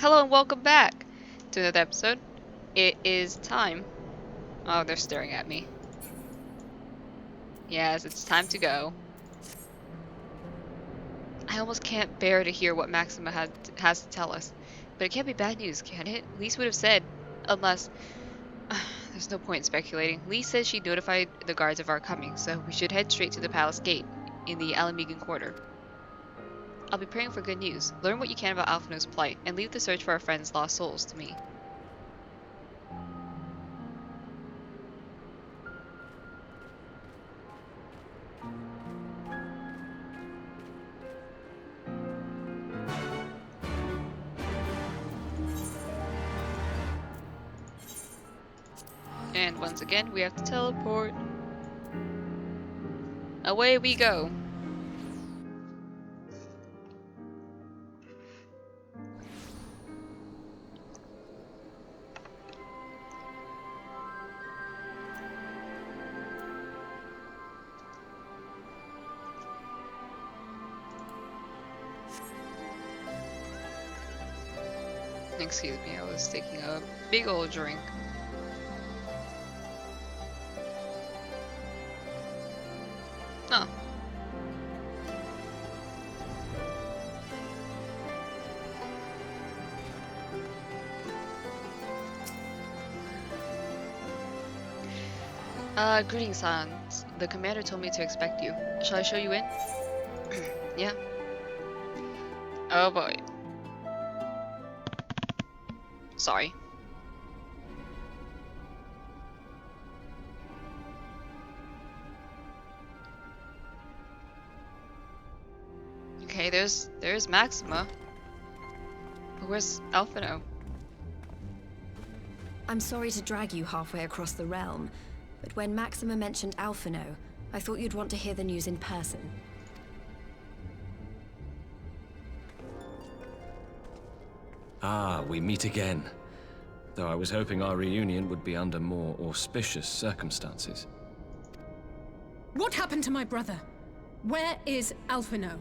Hello and welcome back to another episode. It is time. Oh, they're staring at me. Yes, it's time to go. I almost can't bear to hear what Maxima has to tell us. But it can't be bad news, can it? Lise would have said. Unless... there's no point in speculating. Lise says she notified the guards of our coming, so we should head straight to the palace gate in the Alamegan quarter. I'll be praying for good news. Learn what you can about ALPHINAUD's plight, and leave the search for our friends' lost souls to me. And once again, we have to teleport. Away we go. Excuse me, I was taking a big old drink. Oh. Greetings, Sans. The commander told me to expect you. Shall I show you in? Yeah. Oh boy. Sorry. Okay, there's Maxima. But where's ALPHINAUD? I'm sorry to drag you halfway across the realm, but when Maxima mentioned ALPHINAUD, I thought you'd want to hear the news in person. Ah, we meet again. Though I was hoping our reunion would be under more auspicious circumstances. What happened to my brother? Where is ALPHINAUD?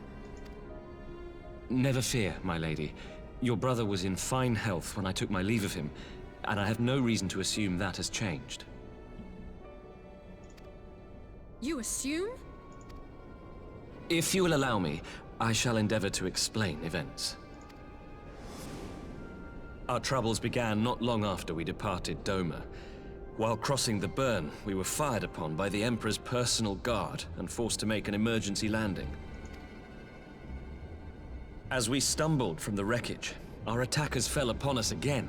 Never fear, my lady. Your brother was in fine health when I took my leave of him, and I have no reason to assume that has changed. You assume? If you will allow me, I shall endeavor to explain events. Our troubles began not long after we departed Doma. While crossing the burn, we were fired upon by the Emperor's personal guard and forced to make an emergency landing. As we stumbled from the wreckage, our attackers fell upon us again,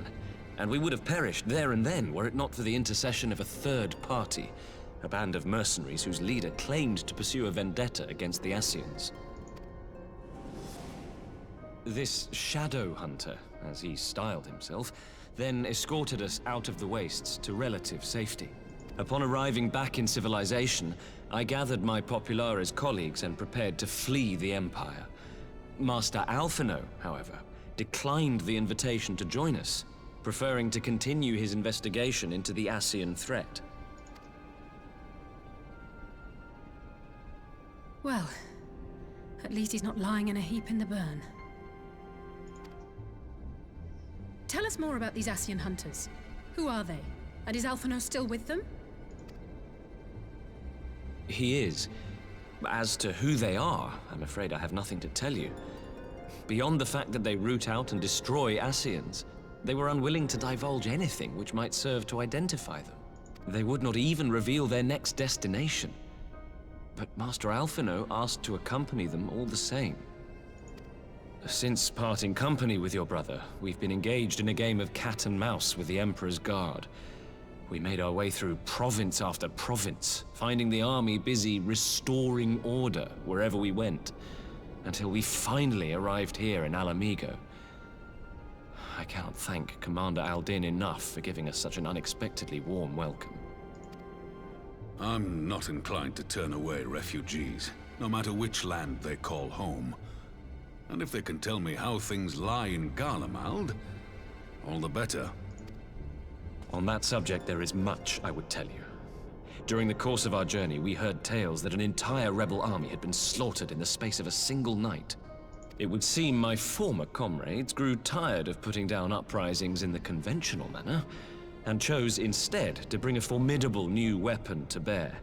and we would have perished there and then were it not for the intercession of a third party, a band of mercenaries whose leader claimed to pursue a vendetta against the Ascians. This Shadow Hunter, as he styled himself, then escorted us out of the wastes to relative safety. Upon arriving back in civilization, I gathered my Populares colleagues and prepared to flee the Empire. Master ALPHINAUD, however, declined the invitation to join us, preferring to continue his investigation into the Ascian threat. Well, at least he's not lying in a heap in the burn. Tell us more about these Ascian hunters. Who are they? And is ALPHINAUD still with them? He is. As to who they are, I'm afraid I have nothing to tell you. Beyond the fact that they root out and destroy Ascians, they were unwilling to divulge anything which might serve to identify them. They would not even reveal their next destination. But Master ALPHINAUD asked to accompany them all the same. Since parting company with your brother, we've been engaged in a game of cat and mouse with the Emperor's guard. We made our way through province after province, finding the army busy restoring order wherever we went, until we finally arrived here in Alamigo. I cannot thank Commander Aldin enough for giving us such an unexpectedly warm welcome. I'm not inclined to turn away refugees, no matter which land they call home. And if they can tell me how things lie in Garlemald, all the better. On that subject, there is much I would tell you. During the course of our journey, we heard tales that an entire rebel army had been slaughtered in the space of a single night. It would seem my former comrades grew tired of putting down uprisings in the conventional manner, and chose instead to bring a formidable new weapon to bear.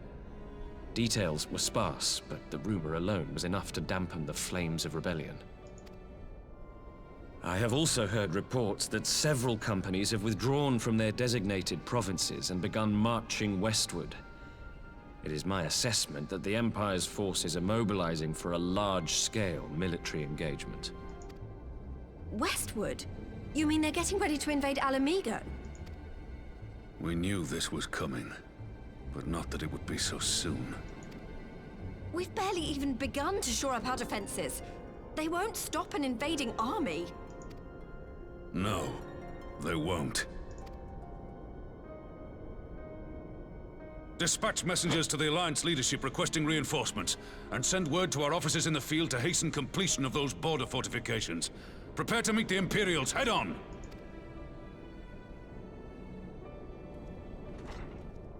Details were sparse, but the rumor alone was enough to dampen the flames of rebellion. I have also heard reports that several companies have withdrawn from their designated provinces and begun marching westward. It is my assessment that the Empire's forces are mobilizing for a large-scale military engagement. Westward? You mean they're getting ready to invade Alamigo? We knew this was coming, but not that it would be so soon. We've barely even begun to shore up our defenses. They won't stop an invading army. No, they won't. Dispatch messengers to the Alliance leadership requesting reinforcements, and send word to our officers in the field to hasten completion of those border fortifications. Prepare to meet the Imperials head on!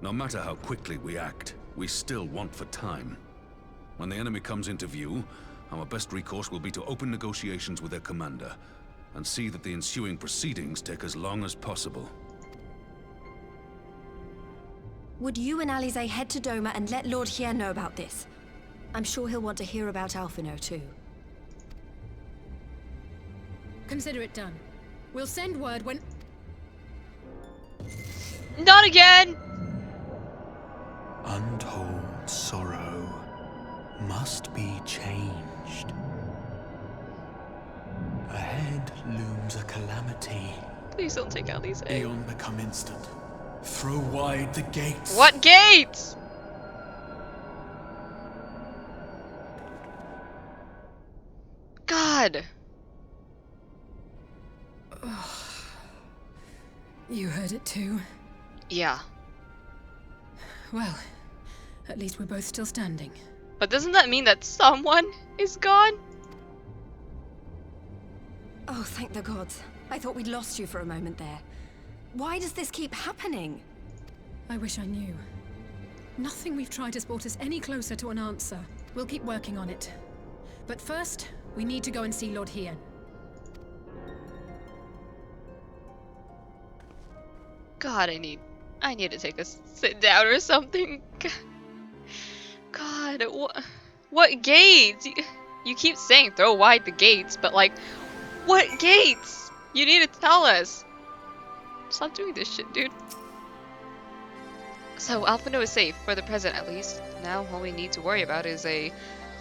No matter how quickly we act, we still want for time. When the enemy comes into view, our best recourse will be to open negotiations with their commander, and see that the ensuing proceedings take as long as possible. Would you and Alize head to Doma and let Lord Hien know about this? I'm sure he'll want to hear about ALPHINAUD too. Consider it done. We'll send word when... Not again! Untold sorrow must be changed. Ahead looms a calamity. Please don't take out these eggs. Aeon become instant. Throw wide the gates. What gates? God. You heard it too? Yeah. Well, at least we're both still standing. But doesn't that mean that someone is gone? Oh, thank the gods. I thought we'd lost you for a moment there. Why does this keep happening? I wish I knew. Nothing we've tried has brought us any closer to an answer. We'll keep working on it. But first, we need to go and see Lord Hien. God, I need to take a sit down or something. God, what gates? You keep saying throw wide the gates, but like, what gates? You need to tell us. Stop doing this shit, dude. So, ALPHINAUD is safe, for the present at least. Now, all we need to worry about is a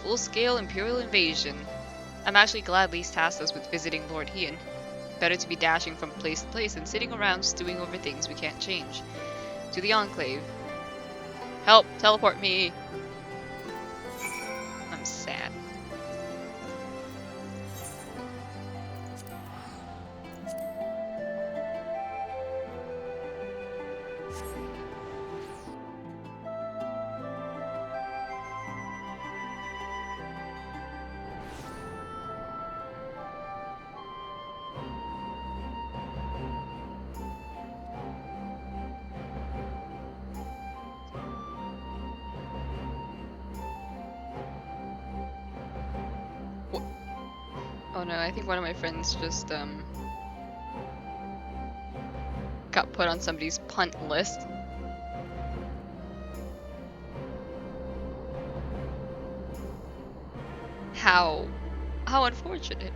full-scale Imperial invasion. I'm actually glad Lise tasked us with visiting Lord Hien. Better to be dashing from place to place than sitting around stewing over things we can't change. To the Enclave. Help! Teleport me! I'm sad. Oh no, I think one of my friends just got put on somebody's punt list. How unfortunate.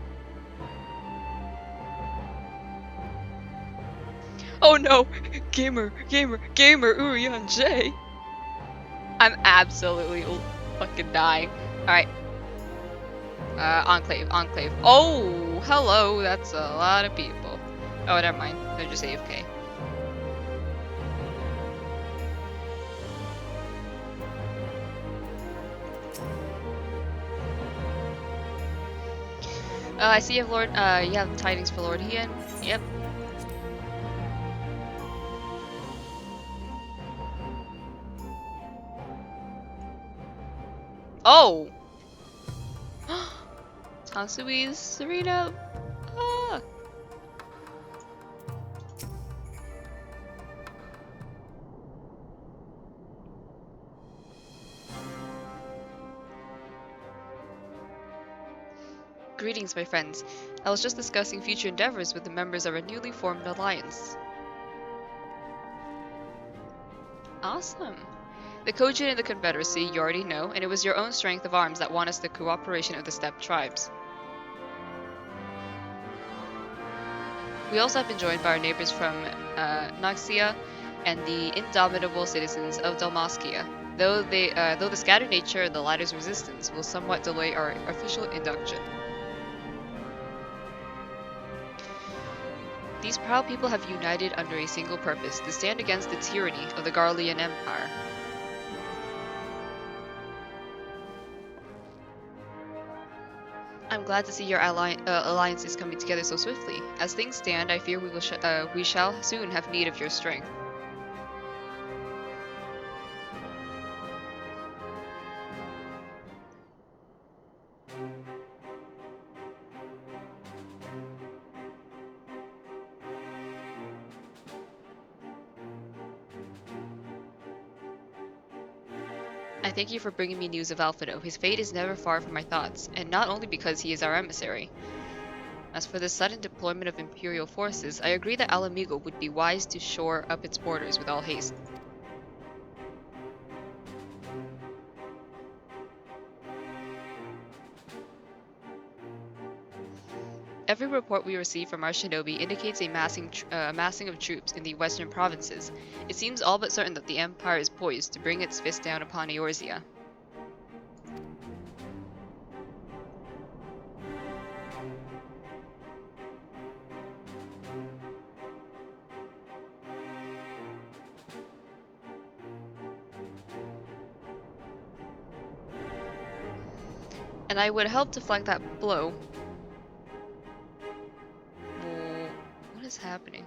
Oh no! Gamer Urian J! I'm absolutely fucking dying. Alright. Enclave. Oh, hello, that's a lot of people. Oh, never mind. They're just AFK. I see you have you have tidings for Lord Hien. Yep. Oh! Tansui's Serena. Ah. Greetings. Greetings, my friends. I was just discussing future endeavors with the members of our newly formed alliance. Awesome. The Kojin and the Confederacy you already know, and it was your own strength of arms that won us the cooperation of the steppe tribes. We also have been joined by our neighbors from Naxia and the indomitable citizens of Dalmaskia, though the scattered nature of the latter's resistance will somewhat delay our official induction. These proud people have united under a single purpose, to stand against the tyranny of the Garlean Empire. I'm glad to see your alliance is coming together so swiftly. As things stand, I fear we shall soon have need of your strength. I thank you for bringing me news of ALPHINAUD. His fate is never far from my thoughts, and not only because he is our emissary. As for the sudden deployment of Imperial forces, I agree that Alamigo would be wise to shore up its borders with all haste. Every report we receive from our shinobi indicates a massing of troops in the western provinces. It seems all but certain that the Empire is poised to bring its fist down upon Eorzea. And I would help to flank that blow. What is happening?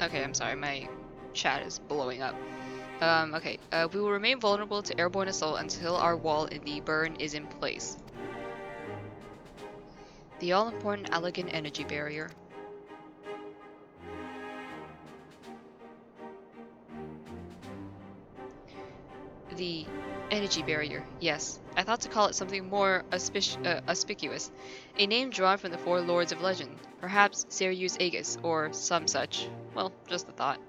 Okay, I'm sorry, my chat is blowing up. Okay, we will remain vulnerable to airborne assault until our wall in the burn is in place. The all-important elegant energy barrier. The energy barrier, yes. I thought to call it something more auspicious. A name drawn from the four lords of legend. Perhaps Seiryu's Aegis, or some such. Well, just a thought.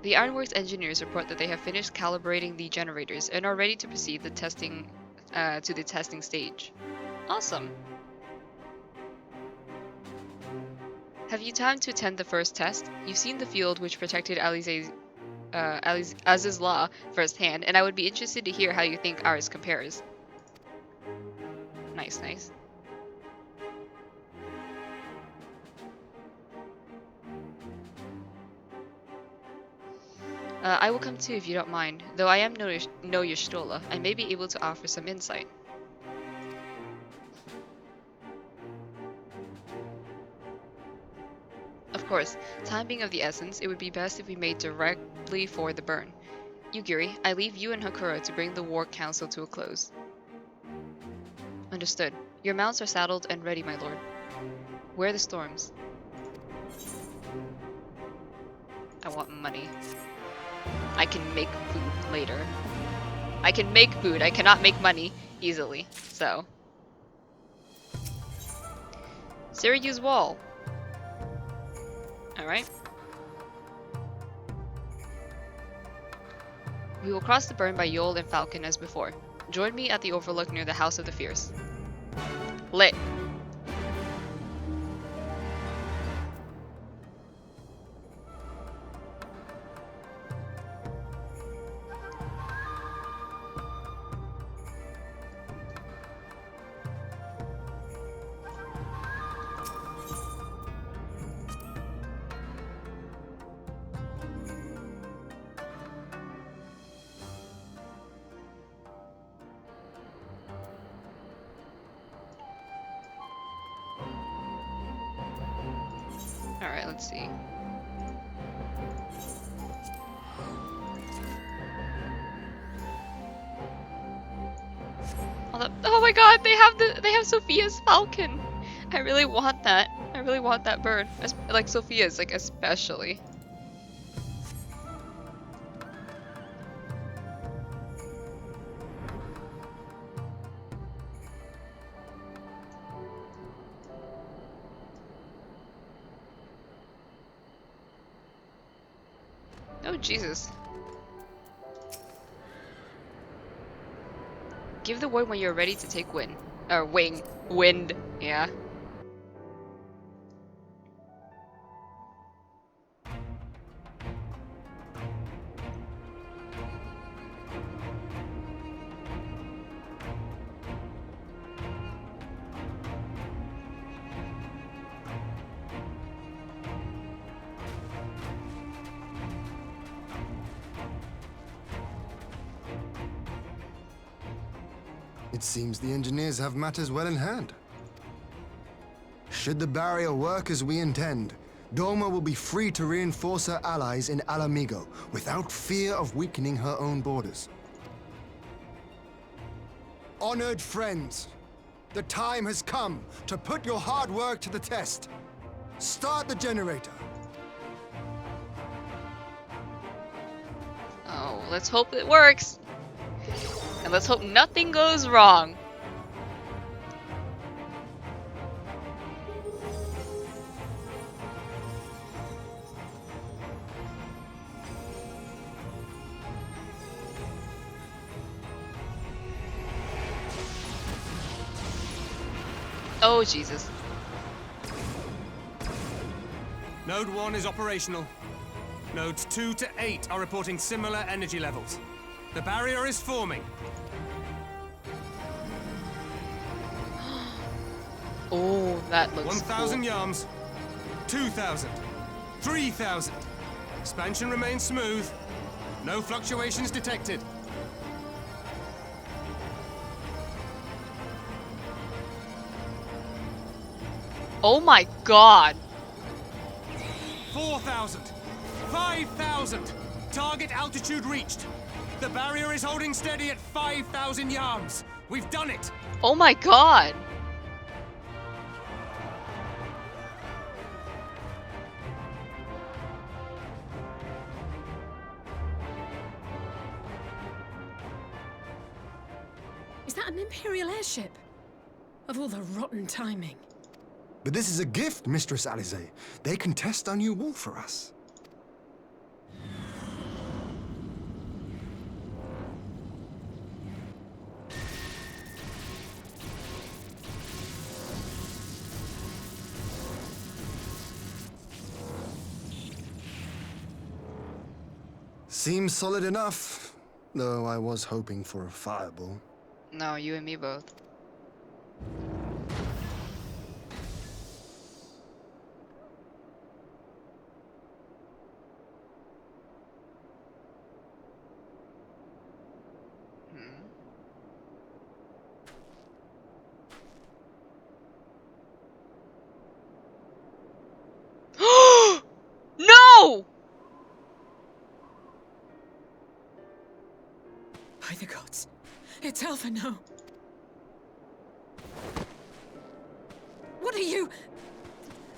The Ironworks engineers report that they have finished calibrating the generators and are ready to proceed to the testing stage. Awesome. Have you time to attend the first test? You've seen the field which protected Aziz's law firsthand, and I would be interested to hear how you think ours compares. Nice, nice. I will come too if you don't mind, though I am no Yashtola, I may be able to offer some insight. Of course, time being of the essence, it would be best if we made directly for the burn. Yugiri, I leave you and Hakura to bring the War Council to a close. Understood. Your mounts are saddled and ready, my lord. Where are the storms? I want money. I can make food later. I can make food, I cannot make money easily, so. Seiryu's wall. Alright. We will cross the burn by Yol and Falcon as before. Join me at the overlook near the House of the Fierce. Lit. Alright, let's see. Oh my god, they have Sophia's falcon. I really want that. I really want that bird. Like Sophia's, like especially. Oh, Jesus. Give the word when you're ready to take wind. Or wing. Wind. Yeah. It seems the engineers have matters well in hand. Should the barrier work as we intend, Doma will be free to reinforce her allies in Alamigo without fear of weakening her own borders. Honored friends, the time has come to put your hard work to the test. Start the generator. Oh, let's hope it works. And let's hope nothing goes wrong. Oh, Jesus. Node 1 is operational. Nodes 2 to 8 are reporting similar energy levels. The barrier is forming. Oh, that looks 1,000 cool. yards. 2,000. 3,000. Expansion remains smooth. No fluctuations detected. Oh my god. 4,000. 5,000. Target altitude reached. The barrier is holding steady at 5,000 yards. We've done it. Oh my god. Is that an Imperial airship? Of all the rotten timing. But this is a gift, Mistress Alize. They can test our new wall for us. Seems solid enough, though I was hoping for a fireball. No, you and me both. No! By the gods. It's ALPHINAUD. What are you?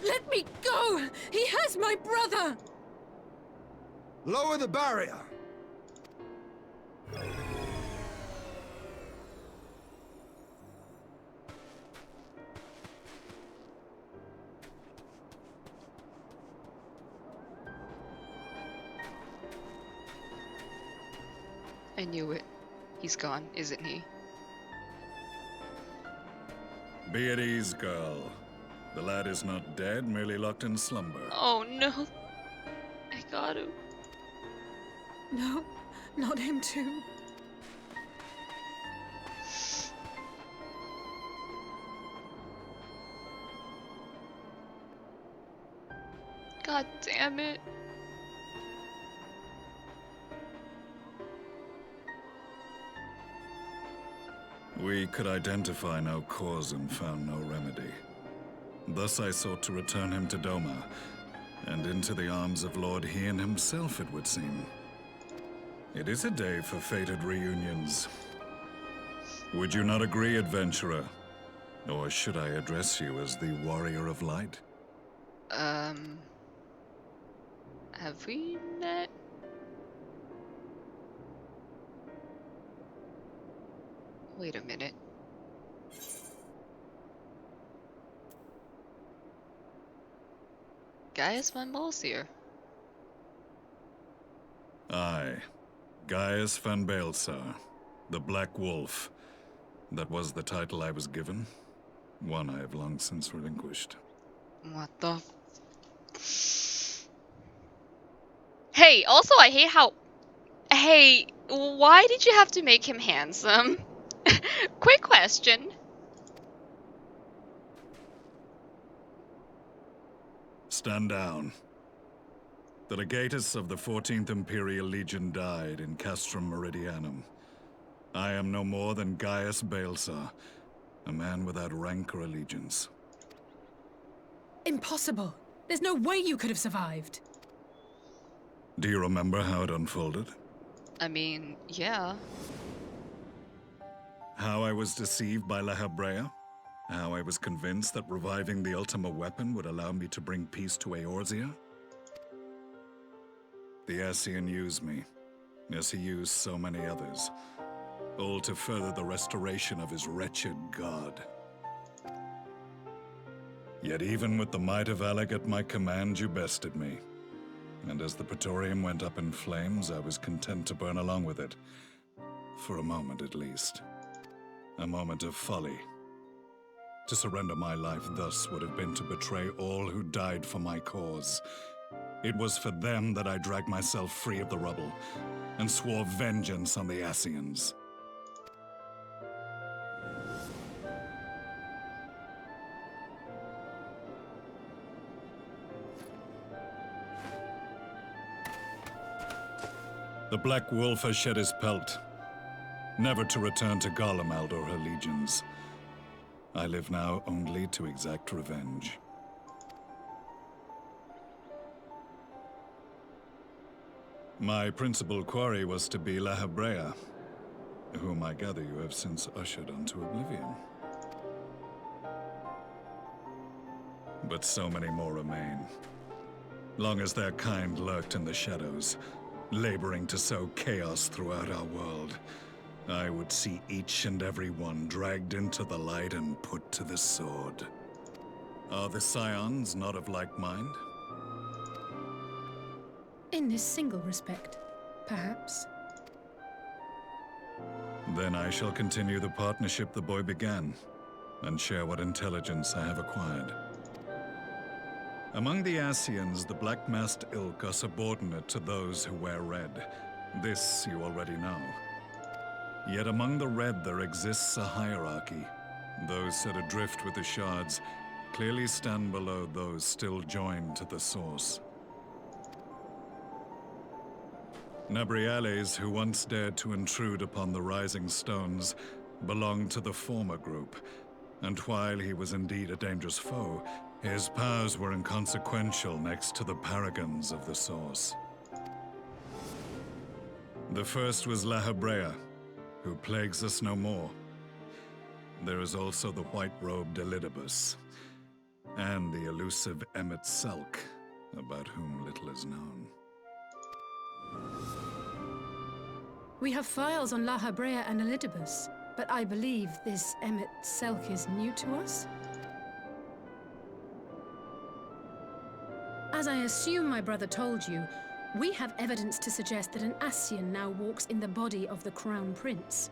Let me go! He has my brother! Lower the barrier! I knew it. He's gone, isn't he? Be at ease, girl. The lad is not dead, merely locked in slumber. Oh no. I got him. No, not him too. God damn it. We could identify no cause and found no remedy. Thus I sought to return him to Doma, and into the arms of Lord Hien himself, it would seem. It is a day for fated reunions. Would you not agree, adventurer? Or should I address you as the Warrior of Light? Have we met? Wait a minute. Gaius von Balsier. Aye. Gaius van Baelsar, the Black Wolf. That was the title I was given. One I have long since relinquished. What the? Hey, also I hate how... Hey, why did you have to make him handsome? Quick question. Stand down. The legatus of the 14th Imperial Legion died in Castrum Meridianum. I am no more than Gaius Baelsar, a man without rank or allegiance. Impossible! There's no way you could have survived! Do you remember how it unfolded? I mean, yeah. How I was deceived by La Habrea? How I was convinced that reviving the Ultima weapon would allow me to bring peace to Eorzea? The Ascian used me, as he used so many others, all to further the restoration of his wretched god. Yet even with the might of Alec at my command, you bested me. And as the Praetorium went up in flames, I was content to burn along with it. For a moment at least. A moment of folly. To surrender my life thus would have been to betray all who died for my cause. It was for them that I dragged myself free of the rubble, and swore vengeance on the Ascians. The Black Wolf has shed his pelt, never to return to Garlemald or her legions. I live now only to exact revenge. My principal quarry was to be La Habrea, whom I gather you have since ushered onto oblivion. But so many more remain. Long as their kind lurked in the shadows, laboring to sow chaos throughout our world, I would see each and every one dragged into the light and put to the sword. Are the Scions not of like mind? In this single respect, perhaps. Then I shall continue the partnership the boy began, and share what intelligence I have acquired. Among the Ascians, the Black-Masked Ilk are subordinate to those who wear red. This you already know. Yet among the Red there exists a hierarchy. Those set adrift with the shards clearly stand below those still joined to the source. Nabriales, who once dared to intrude upon the Rising Stones, belonged to the former group, and while he was indeed a dangerous foe, his powers were inconsequential next to the paragons of the Source. The first was La Habrea, who plagues us no more. There is also the white-robed Elidibus, and the elusive Emmet Selk, about whom little is known. We have files on La Habrea and Elidibus, but I believe this Emmet Selk is new to us? As I assume my brother told you, we have evidence to suggest that an Ascian now walks in the body of the Crown Prince.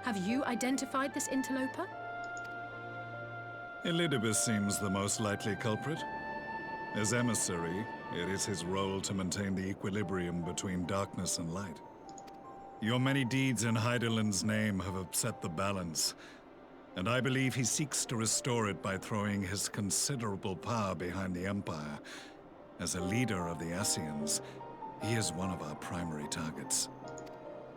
Have you identified this interloper? Elidibus seems the most likely culprit. As emissary, it is his role to maintain the equilibrium between darkness and light. Your many deeds in Hydaelyn's name have upset the balance, and I believe he seeks to restore it by throwing his considerable power behind the Empire. As a leader of the Ascians, he is one of our primary targets.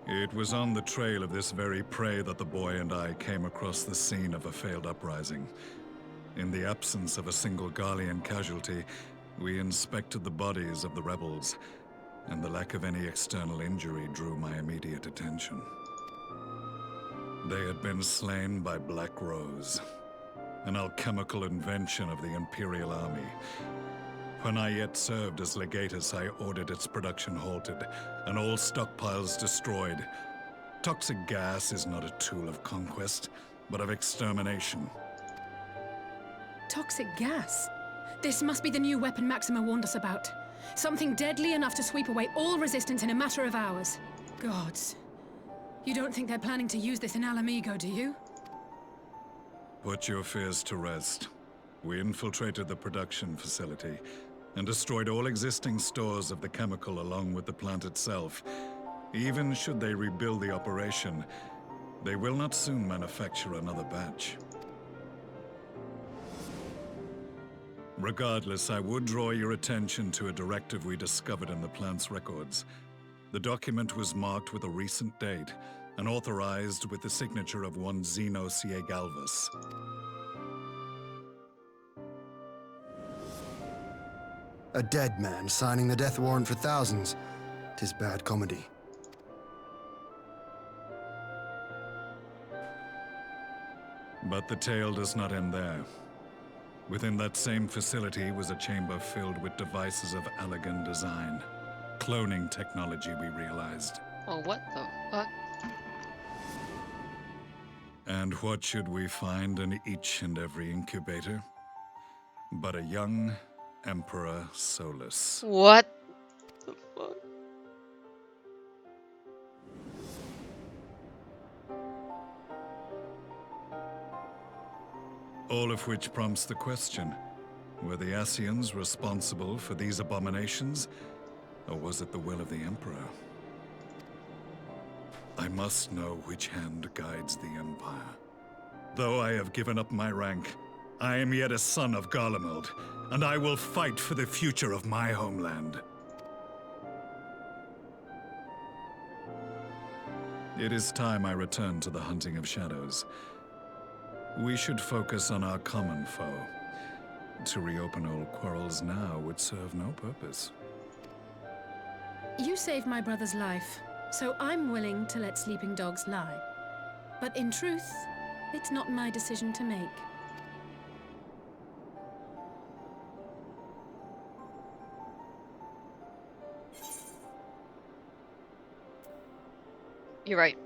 It was on the trail of this very prey that the boy and I came across the scene of a failed uprising. In the absence of a single Garlean casualty, we inspected the bodies of the rebels, and the lack of any external injury drew my immediate attention. They had been slain by Black Rose, an alchemical invention of the Imperial Army. When I yet served as legatus, I ordered its production halted, and all stockpiles destroyed. Toxic gas is not a tool of conquest, but of extermination. Toxic gas? This must be the new weapon Maxima warned us about. Something deadly enough to sweep away all resistance in a matter of hours. Gods. You don't think they're planning to use this in Alamigo, do you? Put your fears to rest. We infiltrated the production facility and destroyed all existing stores of the chemical along with the plant itself. Even should they rebuild the operation, they will not soon manufacture another batch. Regardless, I would draw your attention to a directive we discovered in the plant's records. The document was marked with a recent date and authorized with the signature of one Zeno Galvas. A dead man signing the death warrant for thousands. 'Tis bad comedy. But the tale does not end there. Within that same facility was a chamber filled with devices of elegant design. Cloning technology, we realized. Oh, what the fuck? And what should we find in each and every incubator? But a young Emperor Solus. What the fuck? All of which prompts the question, were the Ascians responsible for these abominations, or was it the will of the Emperor? I must know which hand guides the Empire. Though I have given up my rank, I am yet a son of Garlemald, and I will fight for the future of my homeland. It is time I return to the hunting of shadows. We should focus on our common foe. To reopen old quarrels now would serve no purpose. You saved my brother's life, so I'm willing to let sleeping dogs lie. But in truth, it's not my decision to make. You're right.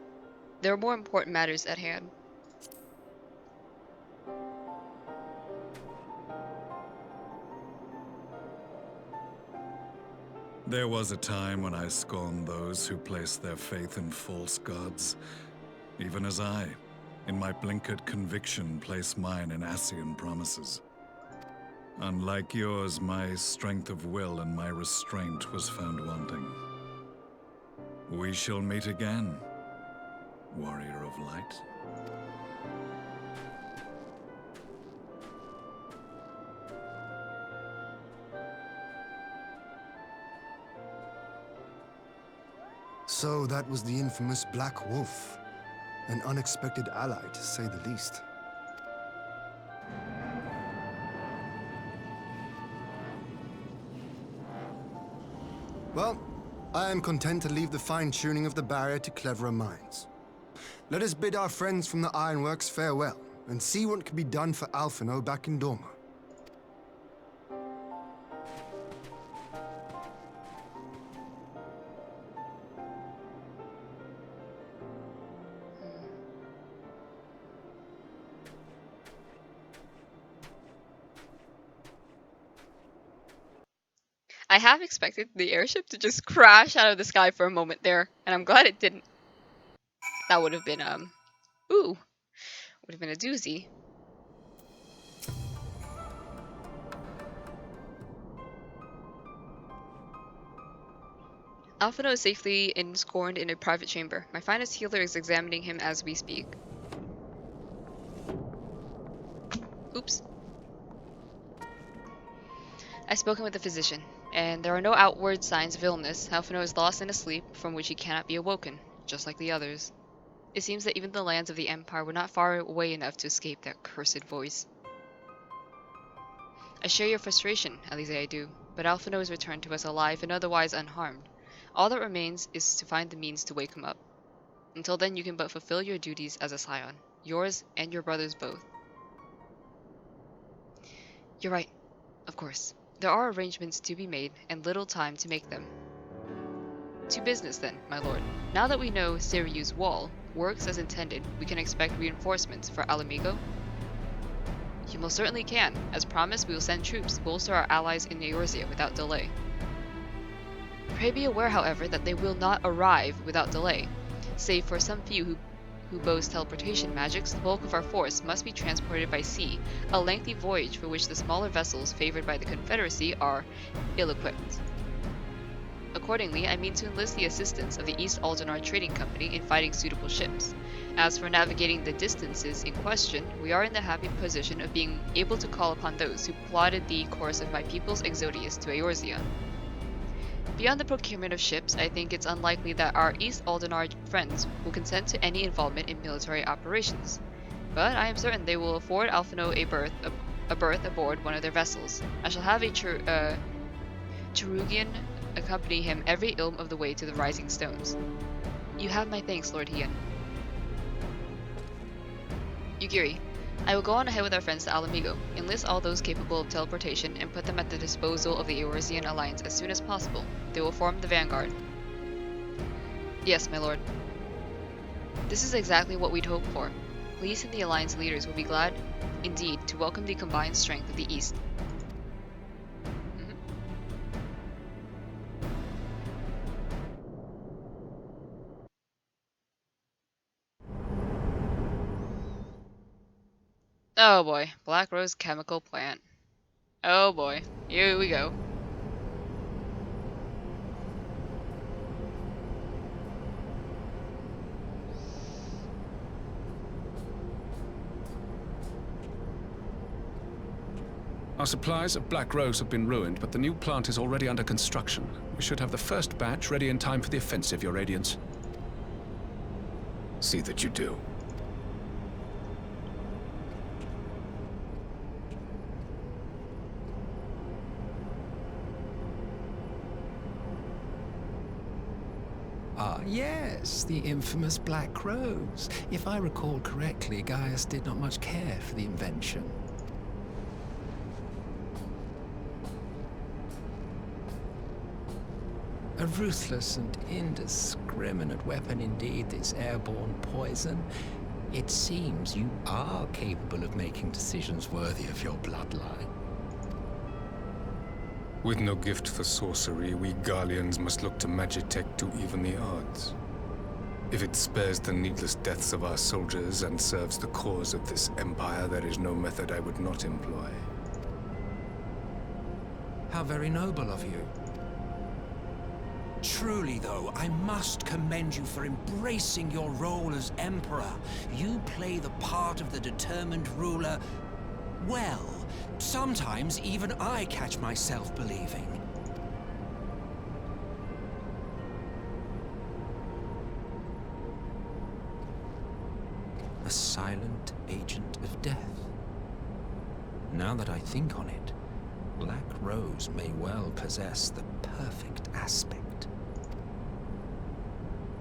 There are more important matters at hand. There was a time when I scorned those who placed their faith in false gods, even as I, in my blinkered conviction, place mine in Ascian promises. Unlike yours, my strength of will and my restraint was found wanting. We shall meet again, warrior of light. So that was the infamous Black Wolf. An unexpected ally, to say the least. Well, I am content to leave the fine-tuning of the barrier to cleverer minds. Let us bid our friends from the Ironworks farewell, and see what can be done for ALPHINAUD back in Dorma. I have expected the airship to just crash out of the sky for a moment there, and I'm glad it didn't. That would have been, would have been a doozy. ALPHINAUD is safely ensconced in a private chamber. My finest healer is examining him as we speak. Oops. I've spoken with the physician, and there are no outward signs of illness. ALPHINAUD is lost in a sleep from which he cannot be awoken, just like the others. It seems that even the lands of the Empire were not far away enough to escape that cursed voice. I share your frustration, at least I do, but ALPHINAUD is returned to us alive and otherwise unharmed. All that remains is to find the means to wake him up. Until then, you can but fulfill your duties as a scion, yours and your brother's both. You're right, of course. There are arrangements to be made, and little time to make them. To business then, my lord. Now that we know Seiryu's wall works as intended, we can expect reinforcements for Alamigo? You most certainly can. As promised, we will send troops to bolster our allies in Eorzea without delay. Pray be aware, however, that they will not arrive without delay. Save for some few who boast teleportation magics, the bulk of our force must be transported by sea, a lengthy voyage for which the smaller vessels favored by the Confederacy are ill-equipped. Accordingly, I mean to enlist the assistance of the East Aldenard Trading Company in fighting suitable ships. As for navigating the distances in question, we are in the happy position of being able to call upon those who plotted the course of my people's exodus to Eorzea. Beyond the procurement of ships, I think it's unlikely that our East Aldenard friends will consent to any involvement in military operations. But I am certain they will afford Alphinaud a berth aboard one of their vessels. I shall have a Cherugian accompany him every ilm of the way to the Rising Stones. You have my thanks, Lord Hien. Yugiri, I will go on ahead with our friends to Alamigo, enlist all those capable of teleportation, and put them at the disposal of the Eorzean Alliance as soon as possible. They will form the vanguard. Yes, my lord. This is exactly what we'd hoped for. Lys and the Alliance leaders will be glad, indeed, to welcome the combined strength of the East. Oh boy, Black Rose Chemical Plant. Oh boy, here we go. Our supplies of Black Rose have been ruined, but the new plant is already under construction. We should have the first batch ready in time for the offensive, Your Radiance. See that you do. Ah, yes, the infamous Black Rose. If I recall correctly, Gaius did not much care for the invention. A ruthless and indiscriminate weapon indeed, this airborne poison. It seems you are capable of making decisions worthy of your bloodline. With no gift for sorcery, we Garleans must look to Magitech to even the odds. If it spares the needless deaths of our soldiers and serves the cause of this empire, there is no method I would not employ. How very noble of you. Truly, though, I must commend you for embracing your role as Emperor. You play the part of the determined ruler well. Sometimes even I catch myself believing. A silent agent of death. Now that I think on it, Black Rose may well possess the perfect aspect.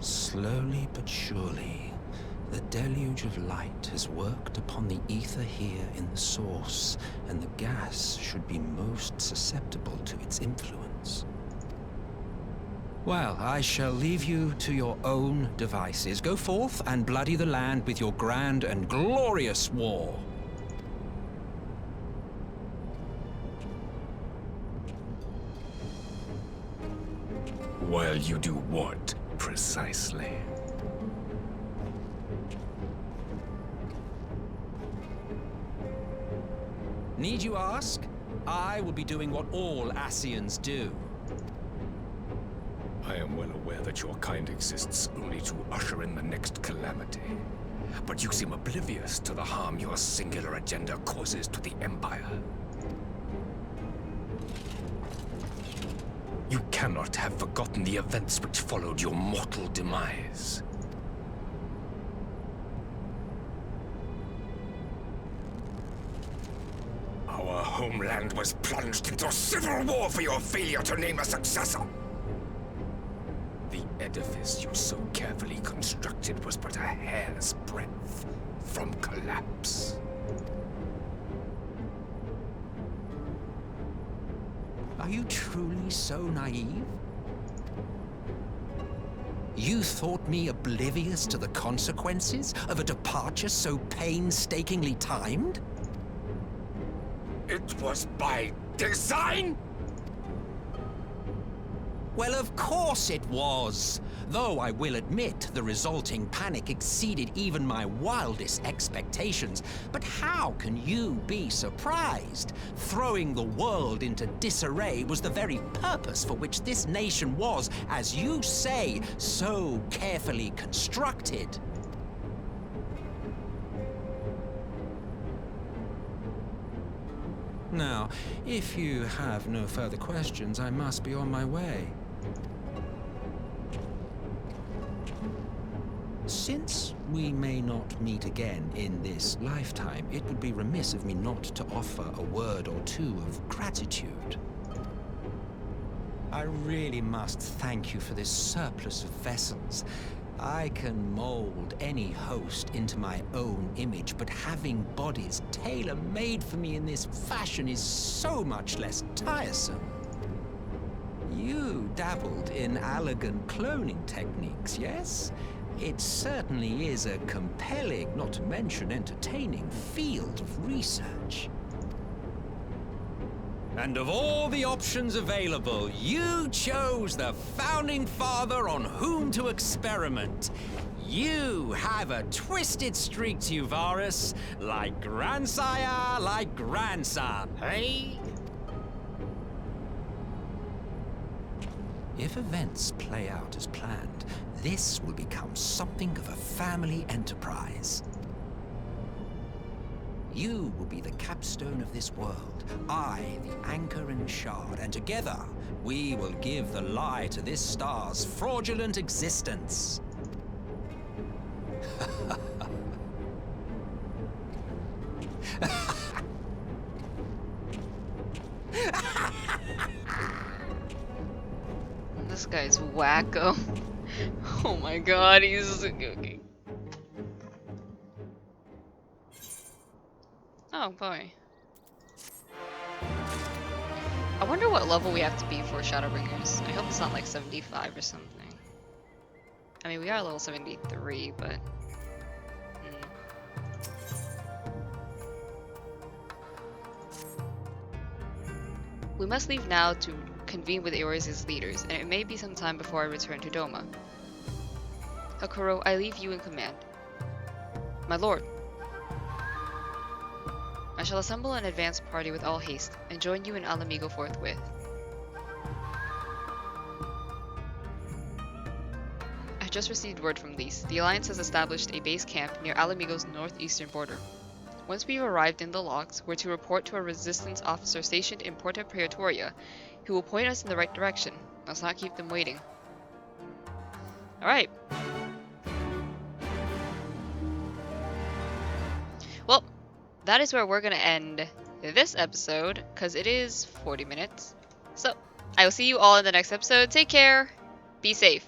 Slowly but surely, the deluge of light has worked upon the ether here in the source, and the gas should be most susceptible to its influence. Well, I shall leave you to your own devices. Go forth and bloody the land with your grand and glorious war. While you do what, precisely? Need you ask? I will be doing what all Ascians do. I am well aware that your kind exists only to usher in the next calamity. But you seem oblivious to the harm your singular agenda causes to the Empire. You cannot have forgotten the events which followed your mortal demise. Our homeland was plunged into civil war for your failure to name a successor. The edifice you so carefully constructed was but a hair's breadth from collapse. Are you truly so naive? You thought me oblivious to the consequences of a departure so painstakingly timed? It was by design? Well, of course it was. Though I will admit the resulting panic exceeded even my wildest expectations. But how can you be surprised? Throwing the world into disarray was the very purpose for which this nation was, as you say, so carefully constructed. Now, if you have no further questions, I must be on my way. Since we may not meet again in this lifetime, it would be remiss of me not to offer a word or two of gratitude. I really must thank you for this surplus of vessels. I can mold any host into my own image, but having bodies tailor-made for me in this fashion is so much less tiresome. You dabbled in elegant cloning techniques, yes? It certainly is a compelling, not to mention entertaining, field of research. And of all the options available, you chose the Founding Father on whom to experiment. You have a twisted streak to you, Varus, like grandsire, like grandson, hey? If events play out as planned, this will become something of a family enterprise. You will be the capstone of this world, I the anchor and shard, and together we will give the lie to this star's fraudulent existence. This guy's wacko. Oh my god, he's... okay. Oh boy. I wonder what level we have to be for Shadowbringers. I hope it's not like 75 or something. I mean, we are level 73, but... We must leave now to convene with Eorz's leaders, and it may be some time before I return to Doma. Hakuro, I leave you in command. My lord. I shall assemble an advance party with all haste, and join you in Alamigo forthwith. I just received word from Lise. The Alliance has established a base camp near Alamigo's northeastern border. Once we've arrived in the locks, we're to report to a resistance officer stationed in Porta Praetoria, who will point us in the right direction. Let's not keep them waiting. Alright. Well, that is where we're going to end this episode, because it is 40 minutes. So, I will see you all in the next episode. Take care. Be safe.